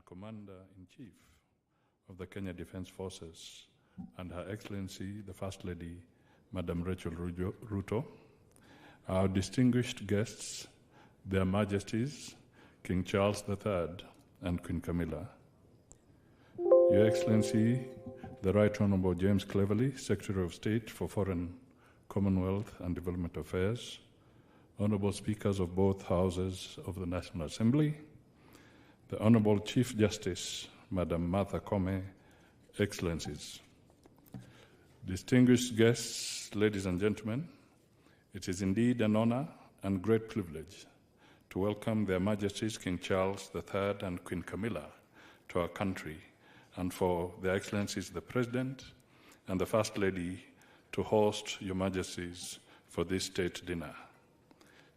Commander-in-Chief of the Kenya Defense Forces, and Her Excellency, the First Lady, Madam Rachel Ruto, our distinguished guests, Their Majesties, King Charles III and Queen Camilla, Your Excellency, the Right Honorable James Cleverly, Secretary of State for Foreign, Commonwealth and Development Affairs, Honorable Speakers of both Houses of the National Assembly, the Honorable Chief Justice, Madam Martha Koome, Excellencies, distinguished guests, ladies and gentlemen, it is indeed an honor and great privilege to welcome Their Majesties King Charles III and Queen Camilla to our country, and for Their Excellencies the President and the First Lady to host Your Majesties for this state dinner.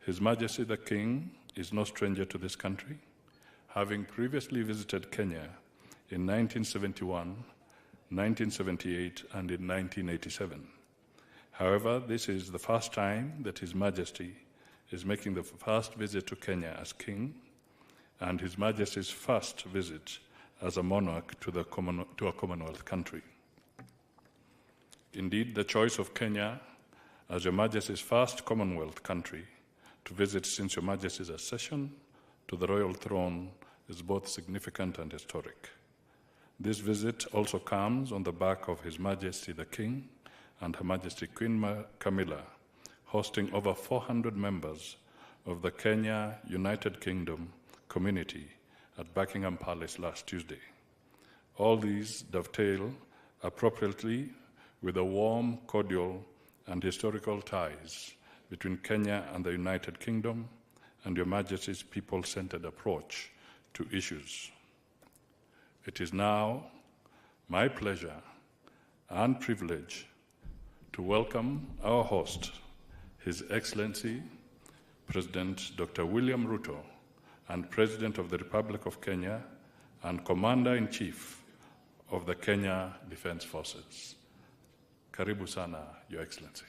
His Majesty the King is no stranger to this country, having previously visited Kenya in 1971, 1978, and in 1987. However, this is the first time that His Majesty is making the first visit to Kenya as King, and His Majesty's first visit as a monarch to a Commonwealth country. Indeed, the choice of Kenya as Your Majesty's first Commonwealth country to visit since Your Majesty's accession to the royal throne is both significant and historic. This visit also comes on the back of His Majesty the King and Her Majesty Queen Camilla hosting over 400 members of the Kenya United Kingdom community at Buckingham Palace last Tuesday. All these dovetail appropriately with the warm, cordial, and historical ties between Kenya and the United Kingdom and Your Majesty's people-centered approach to issues. It is now my pleasure and privilege to welcome our host, His Excellency, President Dr. William Ruto, and President of the Republic of Kenya and Commander-in-Chief of the Kenya Defense Forces. Karibu sana, Your Excellency.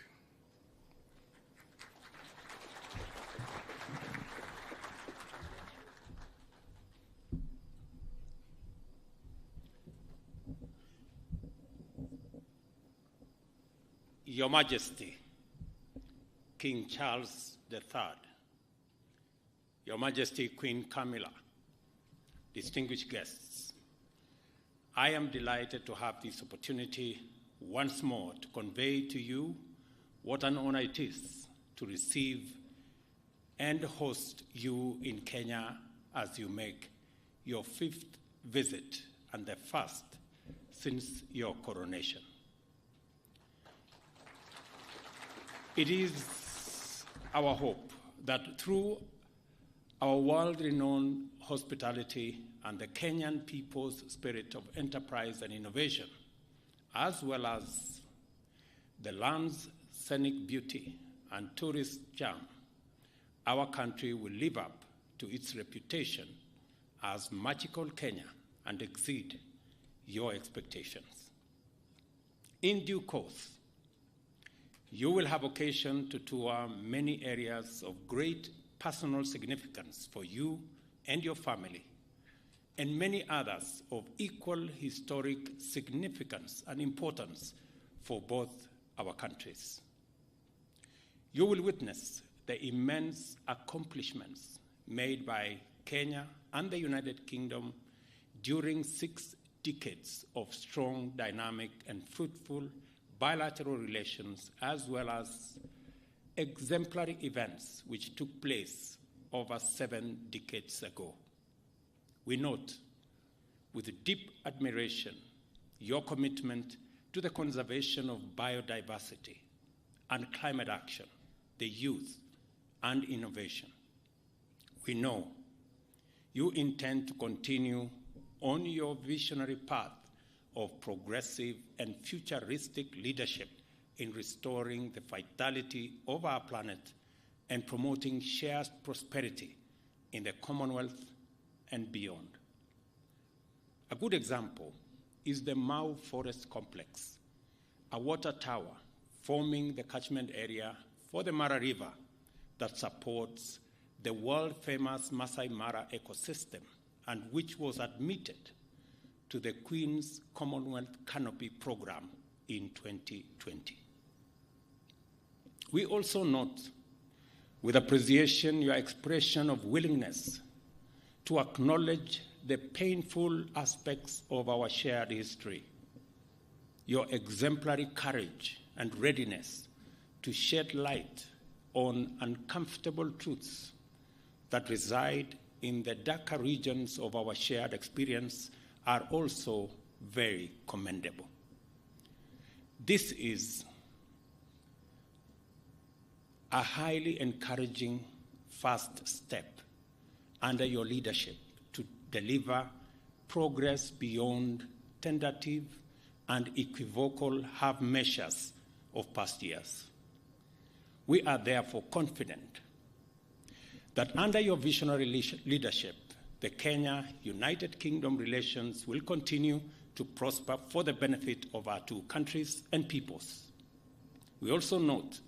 Your Majesty, King Charles III, Your Majesty Queen Camilla, distinguished guests, I am delighted to have this opportunity once more to convey to you what an honor it is to receive and host you in Kenya as you make your 5th visit and the first since your coronation. It is our hope that through our world-renowned hospitality and the Kenyan people's spirit of enterprise and innovation, as well as the land's scenic beauty and tourist charm, our country will live up to its reputation as magical Kenya and exceed your expectations. In due course, you will have occasion to tour many areas of great personal significance for you and your family, and many others of equal historic significance and importance for both our countries. You will witness the immense accomplishments made by Kenya and the United Kingdom during 6 decades of strong, dynamic, and fruitful bilateral relations, as well as exemplary events which took place over 7 decades ago. We note with deep admiration your commitment to the conservation of biodiversity and climate action, the youth, and innovation. We know you intend to continue on your visionary path of progressive and futuristic leadership in restoring the vitality of our planet and promoting shared prosperity in the Commonwealth and beyond. A good example is the Mau Forest Complex, a water tower forming the catchment area for the Mara River that supports the world-famous Masai Mara ecosystem and which was admitted to the Queen's Commonwealth Canopy Program in 2020. We also note with appreciation your expression of willingness to acknowledge the painful aspects of our shared history, your exemplary courage and readiness to shed light on uncomfortable truths that reside in the darker regions of our shared experience are also very commendable. This is a highly encouraging first step under your leadership to deliver progress beyond tentative and equivocal half measures of past years. We are therefore confident that under your visionary leadership, the Kenya-United Kingdom relations will continue to prosper for the benefit of our two countries and peoples. We also note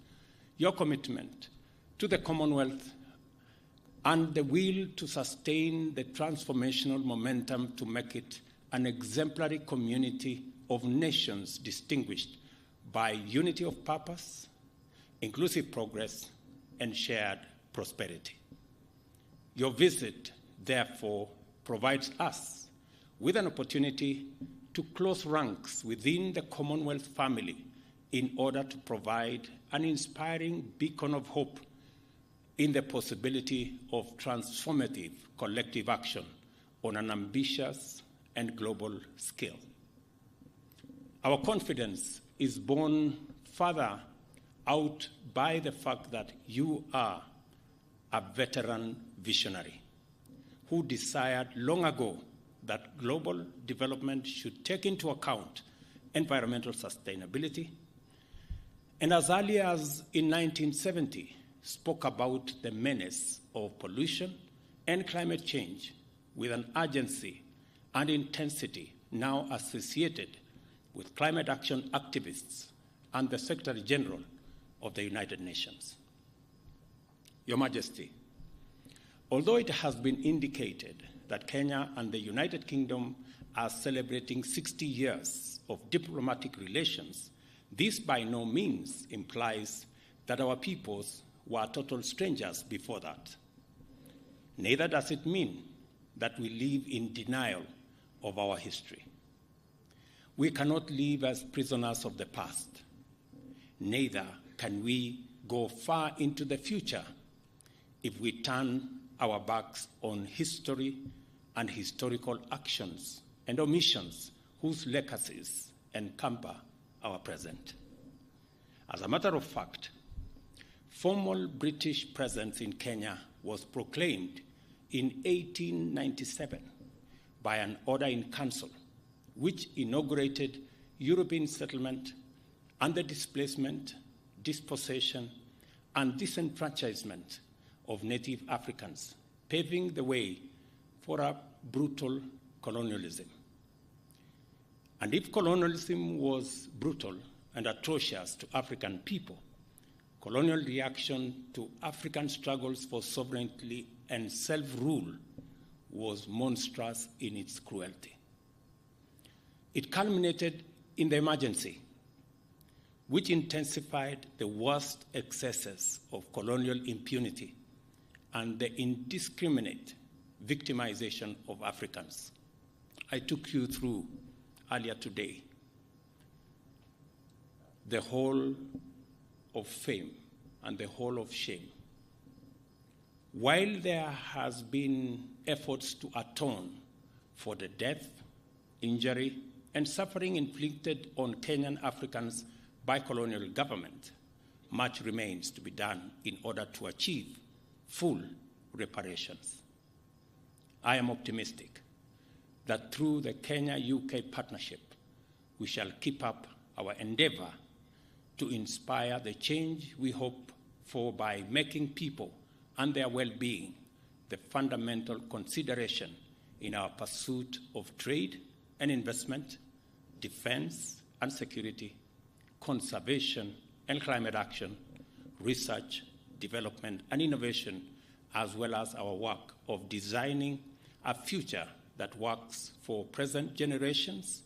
your commitment to the Commonwealth and the will to sustain the transformational momentum to make it an exemplary community of nations distinguished by unity of purpose, inclusive progress, and shared prosperity. Your visit, therefore, provides us with an opportunity to close ranks within the Commonwealth family in order to provide an inspiring beacon of hope in the possibility of transformative collective action on an ambitious and global scale. Our confidence is borne further out by the fact that you are a veteran visionary who desired long ago that global development should take into account environmental sustainability, and as early as in 1970, spoke about the menace of pollution and climate change with an urgency and intensity now associated with climate action activists and the Secretary General of the United Nations. Your Majesty, although it has been indicated that Kenya and the United Kingdom are celebrating 60 years of diplomatic relations, this by no means implies that our peoples were total strangers before that. Neither does it mean that we live in denial of our history. We cannot live as prisoners of the past. Neither can we go far into the future if we turn our backs on history and historical actions and omissions whose legacies encumber our present. As a matter of fact, formal British presence in Kenya was proclaimed in 1897 by an order in council, which inaugurated European settlement and the displacement, dispossession, and disenfranchisement of native Africans, paving the way for a brutal colonialism. And if colonialism was brutal and atrocious to African people, colonial reaction to African struggles for sovereignty and self-rule was monstrous in its cruelty. It culminated in the emergency, which intensified the worst excesses of colonial impunity and the indiscriminate victimization of Africans. I took you through earlier today the whole of fame and the whole of shame. While there has been efforts to atone for the death, injury, and suffering inflicted on Kenyan Africans by colonial government, much remains to be done in order to achieve full reparations. I am optimistic that through the Kenya-UK partnership, we shall keep up our endeavor to inspire the change we hope for by making people and their well-being the fundamental consideration in our pursuit of trade and investment, defense and security, conservation and climate action, research, development and innovation, as well as our work of designing a future that works for present generations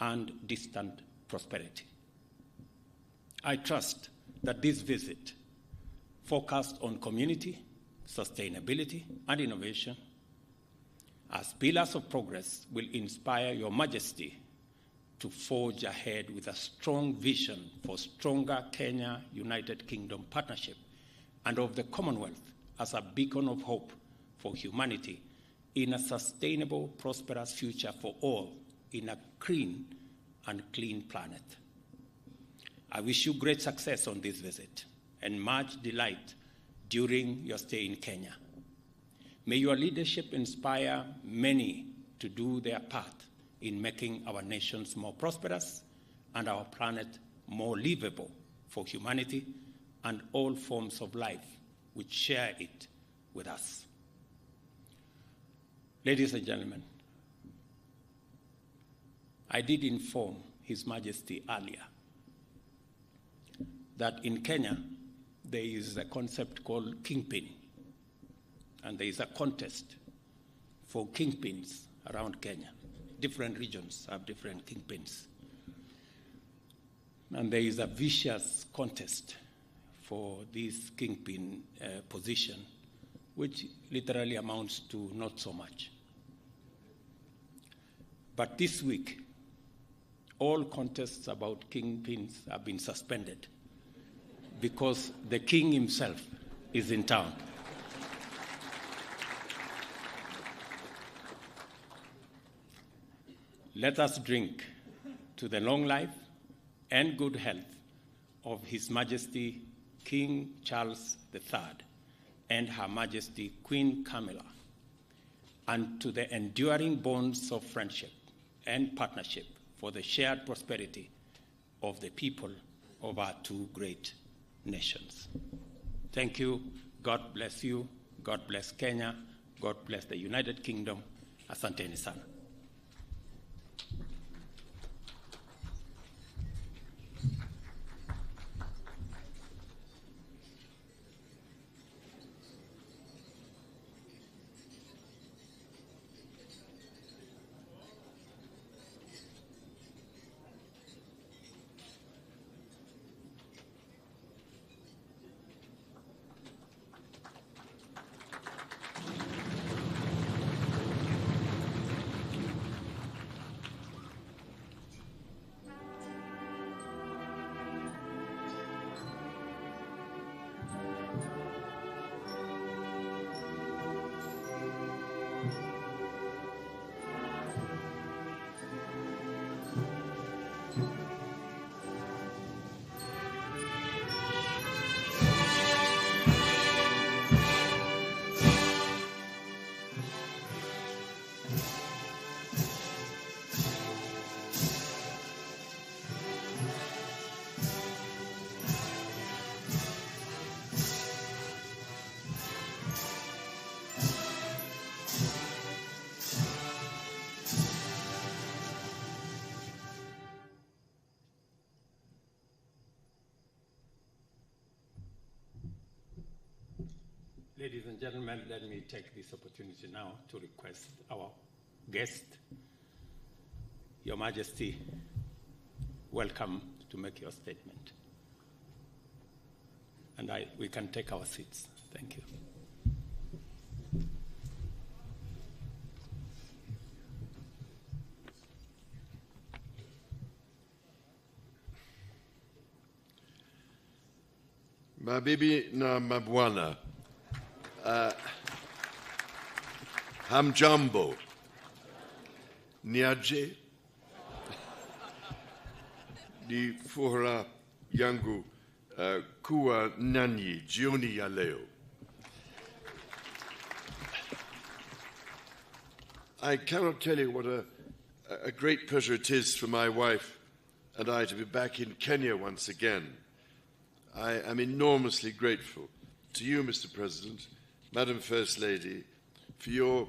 and distant prosperity. I trust that this visit, focused on community, sustainability, and innovation, as pillars of progress, will inspire Your Majesty to forge ahead with a strong vision for stronger Kenya-United Kingdom partnership and of the Commonwealth as a beacon of hope for humanity in a sustainable, prosperous future for all in a green and clean planet. I wish you great success on this visit and much delight during your stay in Kenya. May your leadership inspire many to do their part in making our nations more prosperous and our planet more livable for humanity and all forms of life which share it with us. Ladies and gentlemen, I did inform His Majesty earlier that in Kenya there is a concept called kingpin, and there is a contest for kingpins around Kenya. Different regions have different kingpins. And there is a vicious contest for this kingpin position, which literally amounts to not so much. But this week, all contests about kingpins have been suspended because the king himself is in town. Let us drink to the long life and good health of His Majesty King Charles III and Her Majesty Queen Camilla, and to the enduring bonds of friendship and partnership for the shared prosperity of the people of our two great nations. Thank you. God bless you. God bless Kenya. God bless the United Kingdom. Asanteni sana. Ladies and gentlemen, let me take this opportunity now to request our guest, Your Majesty, welcome to make your statement. And we can take our seats. Thank you. Mabibi na mabwana, hamjambo, niaje, ni furaha yangu kuwa nanyi jioni ya leo. I cannot tell you what a great pleasure it is for my wife and I to be back in Kenya once again. I am enormously grateful to you, Mr. President, Madam First Lady, for your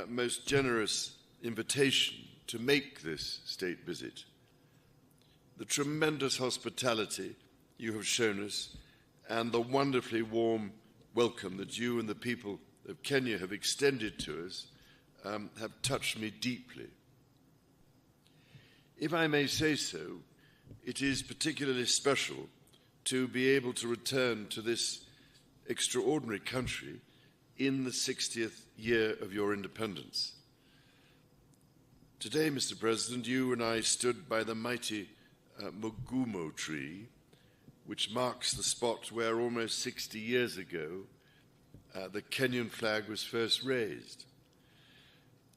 most generous invitation to make this state visit. The tremendous hospitality you have shown us and the wonderfully warm welcome that you and the people of Kenya have extended to us have touched me deeply. If I may say so, it is particularly special to be able to return to this extraordinary country in the 60th year of your independence. Today, Mr. President, you and I stood by the mighty Mugumo tree, which marks the spot where almost 60 years ago the Kenyan flag was first raised.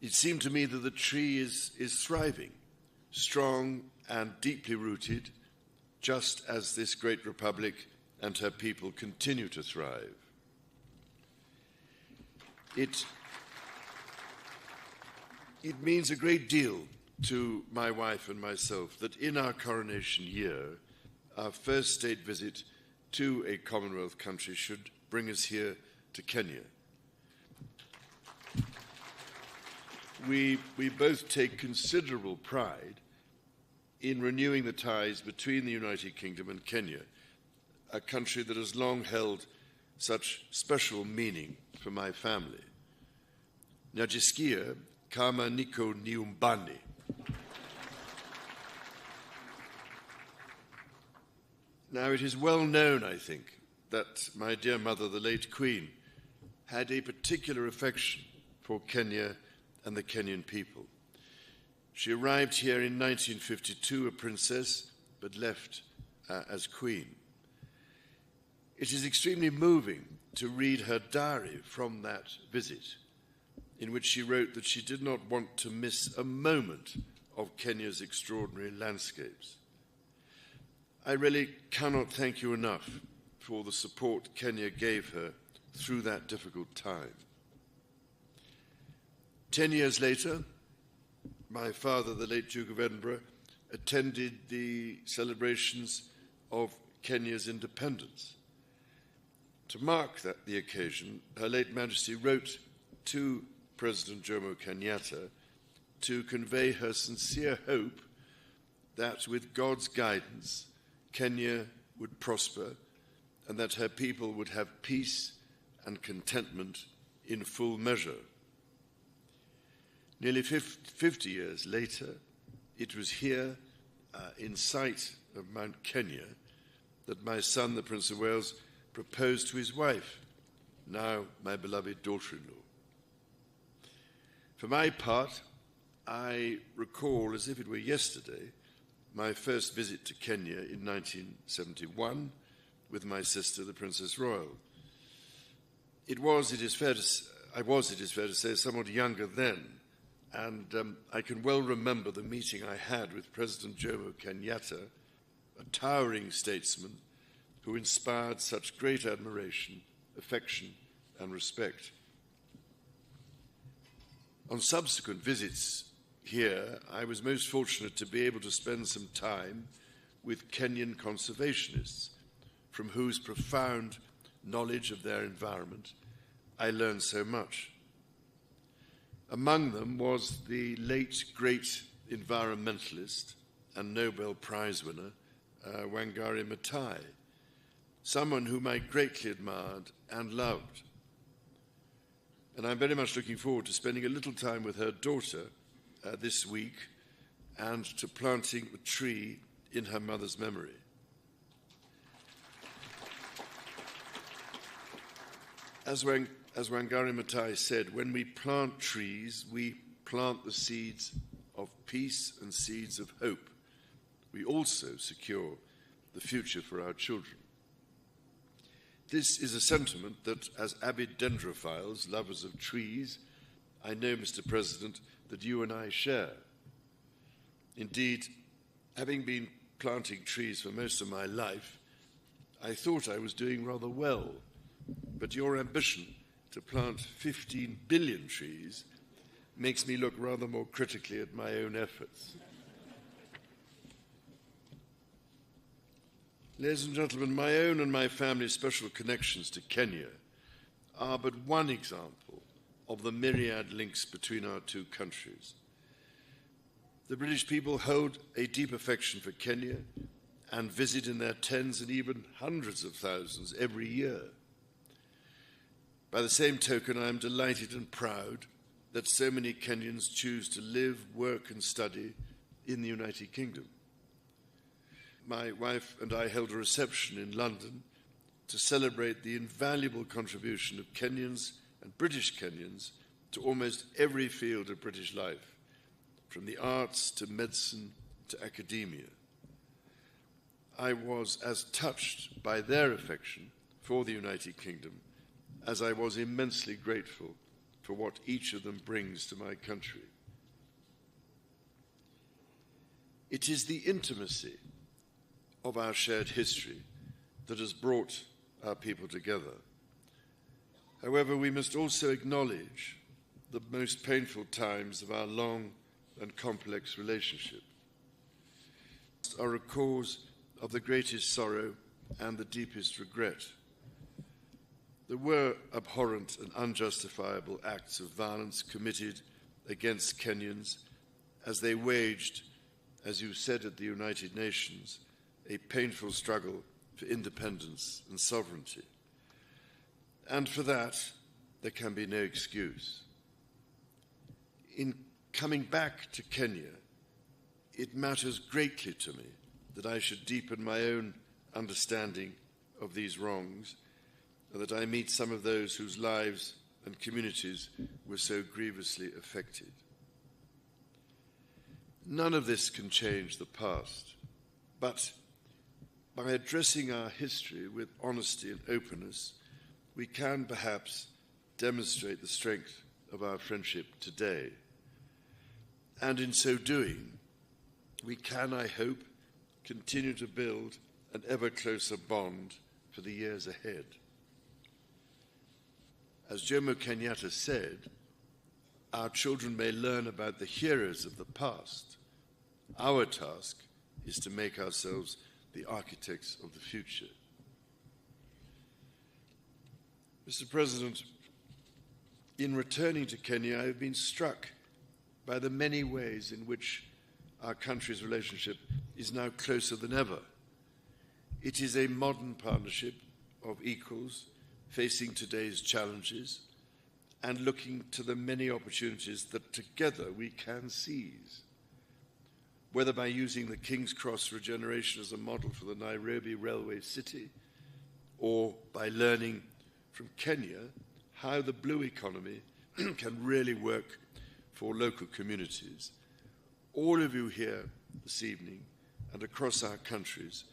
It seemed to me that the tree is thriving, strong and deeply rooted, just as this great republic and her people continue to thrive. It means a great deal to my wife and myself that in our coronation year, our first state visit to a Commonwealth country should bring us here to Kenya. We both take considerable pride in renewing the ties between the United Kingdom and Kenya, a country that has long held such special meaning for my family. Najisikia kama niko nyumbani. Now, it is well known, I think, that my dear mother, the late Queen, had a particular affection for Kenya and the Kenyan people. She arrived here in 1952, a princess, but left as Queen. It is extremely moving to read her diary from that visit, in which she wrote that she did not want to miss a moment of Kenya's extraordinary landscapes. I really cannot thank you enough for the support Kenya gave her through that difficult time. 10 years later, my father, the late Duke of Edinburgh, attended the celebrations of Kenya's independence. To mark the occasion, Her late Majesty wrote to President Jomo Kenyatta to convey her sincere hope that with God's guidance, Kenya would prosper and that her people would have peace and contentment in full measure. Nearly 50 years later, it was here, in sight of Mount Kenya, that my son, the Prince of Wales, proposed to his wife, now my beloved daughter-in-law. For my part, I recall, as if it were yesterday, my first visit to Kenya in 1971 with my sister, the Princess Royal. I was, it is fair to say, somewhat younger then, and I can well remember the meeting I had with President Jomo Kenyatta, a towering statesman who inspired such great admiration, affection, and respect. On subsequent visits here, I was most fortunate to be able to spend some time with Kenyan conservationists, from whose profound knowledge of their environment I learned so much. Among them was the late great environmentalist and Nobel Prize winner, Wangari Maathai, someone whom I greatly admired and loved. And I'm very much looking forward to spending a little time with her daughter this week and to planting a tree in her mother's memory. As Wangari Maathai said, when we plant trees, we plant the seeds of peace and seeds of hope. We also secure the future for our children. This is a sentiment that, as avid dendrophiles, lovers of trees, I know, Mr. President, that you and I share. Indeed, having been planting trees for most of my life, I thought I was doing rather well. But your ambition to plant 15 billion trees makes me look rather more critically at my own efforts. Ladies and gentlemen, my own and my family's special connections to Kenya are but one example of the myriad links between our two countries. The British people hold a deep affection for Kenya and visit in their tens and even hundreds of thousands every year. By the same token, I am delighted and proud that so many Kenyans choose to live, work and study in the United Kingdom. My wife and I held a reception in London to celebrate the invaluable contribution of Kenyans and British Kenyans to almost every field of British life, from the arts to medicine to academia. I was as touched by their affection for the United Kingdom as I was immensely grateful for what each of them brings to my country. It is the intimacy of our shared history that has brought our people together. However, we must also acknowledge the most painful times of our long and complex relationship are a cause of the greatest sorrow and the deepest regret. There were abhorrent and unjustifiable acts of violence committed against Kenyans as they waged, as you said at the United Nations, a painful struggle for independence and sovereignty. And for that, there can be no excuse. In coming back to Kenya, it matters greatly to me that I should deepen my own understanding of these wrongs, and that I meet some of those whose lives and communities were so grievously affected. None of this can change the past, but by addressing our history with honesty and openness, we can perhaps demonstrate the strength of our friendship today. And in so doing, we can, I hope, continue to build an ever closer bond for the years ahead. As Jomo Kenyatta said, our children may learn about the heroes of the past. Our task is to make ourselves the architects of the future. Mr. President, in returning to Kenya, I have been struck by the many ways in which our country's relationship is now closer than ever. It is a modern partnership of equals facing today's challenges and looking to the many opportunities that together we can seize. Whether by using the King's Cross regeneration as a model for the Nairobi railway city, or by learning from Kenya how the blue economy can really work for local communities, all of you here this evening and across our countries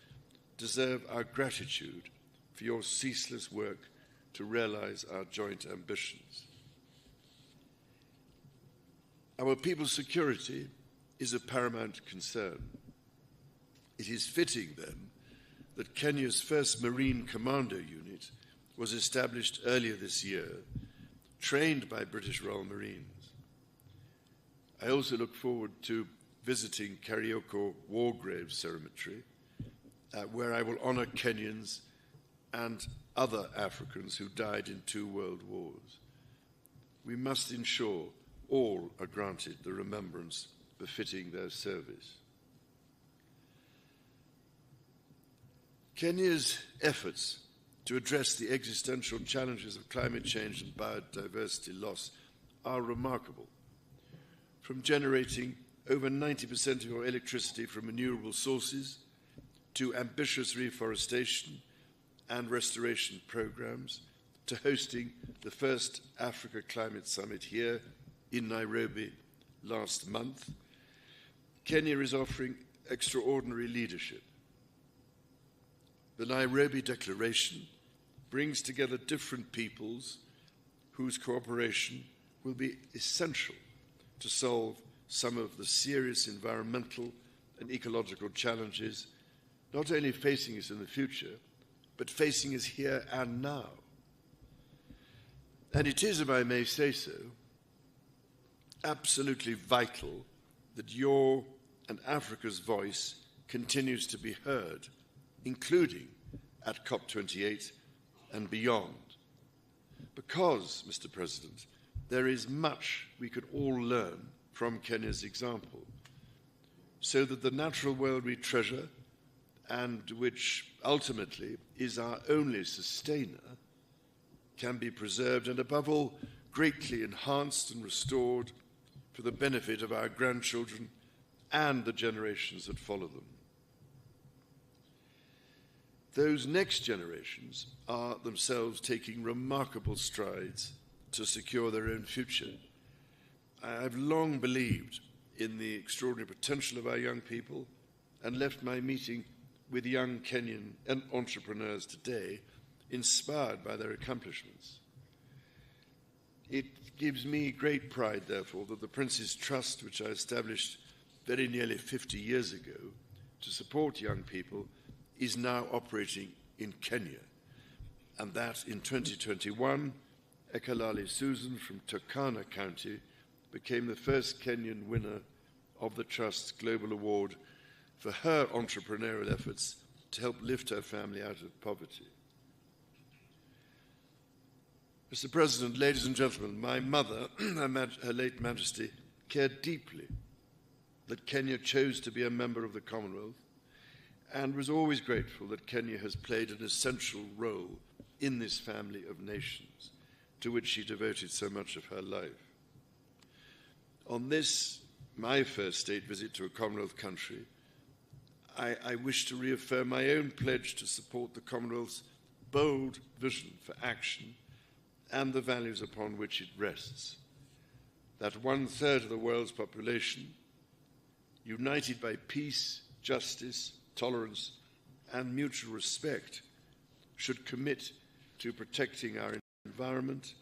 deserve our gratitude for your ceaseless work to realize our joint ambitions. Our people's security is a paramount concern. It is fitting, then, that Kenya's first Marine Commando Unit was established earlier this year, trained by British Royal Marines. I also look forward to visiting Karioko War Graves Cemetery, where I will honor Kenyans and other Africans who died in 2 world wars. We must ensure all are granted the remembrance befitting their service. Kenya's efforts to address the existential challenges of climate change and biodiversity loss are remarkable. From generating over 90% of your electricity from renewable sources to ambitious reforestation and restoration programs, to hosting the first Africa Climate Summit here in Nairobi last month, Kenya is offering extraordinary leadership. The Nairobi Declaration brings together different peoples whose cooperation will be essential to solve some of the serious environmental and ecological challenges not only facing us in the future, but facing us here and now. And it is, if I may say so, absolutely vital that your and Africa's voice continues to be heard, including at COP28 and beyond. Because, Mr. President, there is much we could all learn from Kenya's example, so that the natural world we treasure, and which ultimately is our only sustainer, can be preserved and above all greatly enhanced and restored for the benefit of our grandchildren and the generations that follow them. Those next generations are themselves taking remarkable strides to secure their own future. I've long believed in the extraordinary potential of our young people and left my meeting with young Kenyan entrepreneurs today inspired by their accomplishments. It gives me great pride, therefore, that the Prince's Trust, which I established very nearly 50 years ago to support young people, is now operating in Kenya, and that in 2021, Ekalali Susan from Turkana County became the first Kenyan winner of the Trust's Global Award for her entrepreneurial efforts to help lift her family out of poverty. Mr. President, ladies and gentlemen, my mother, Her late Majesty, cared deeply that Kenya chose to be a member of the Commonwealth and was always grateful that Kenya has played an essential role in this family of nations to which she devoted so much of her life. On this, my first state visit to a Commonwealth country, I wish to reaffirm my own pledge to support the Commonwealth's bold vision for action and the values upon which it rests. That 1/3 of the world's population, united by peace, justice, tolerance, and mutual respect, should commit to protecting our environment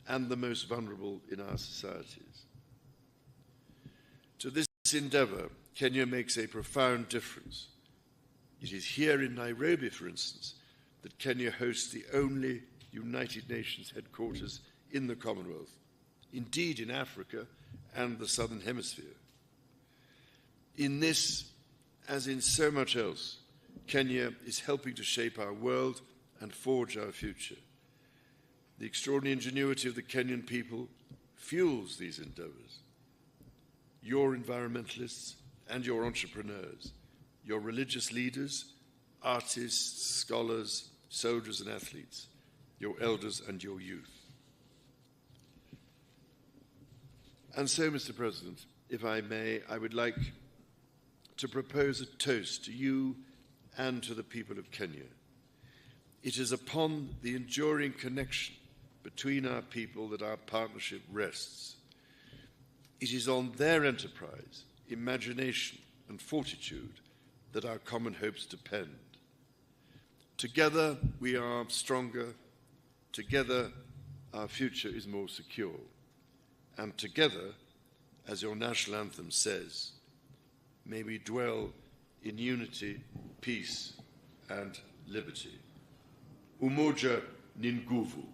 and the most vulnerable in our societies. To this endeavor, Kenya makes a profound difference. It is here in Nairobi, for instance, that Kenya hosts the only United Nations headquarters in the Commonwealth, indeed in Africa and the Southern Hemisphere. In this, as in so much else, Kenya is helping to shape our world and forge our future. The extraordinary ingenuity of the Kenyan people fuels these endeavors. Your environmentalists and your entrepreneurs, your religious leaders, artists, scholars, soldiers and athletes, your elders and your youth. And so, Mr. President, if I may, I would like to propose a toast to you and to the people of Kenya. It is upon the enduring connection between our people that our partnership rests. It is on their enterprise, imagination, and fortitude that our common hopes depend. Together we are stronger, together our future is more secure, and together, as your national anthem says, may we dwell in unity, peace, and liberty. Umoja ni nguvu.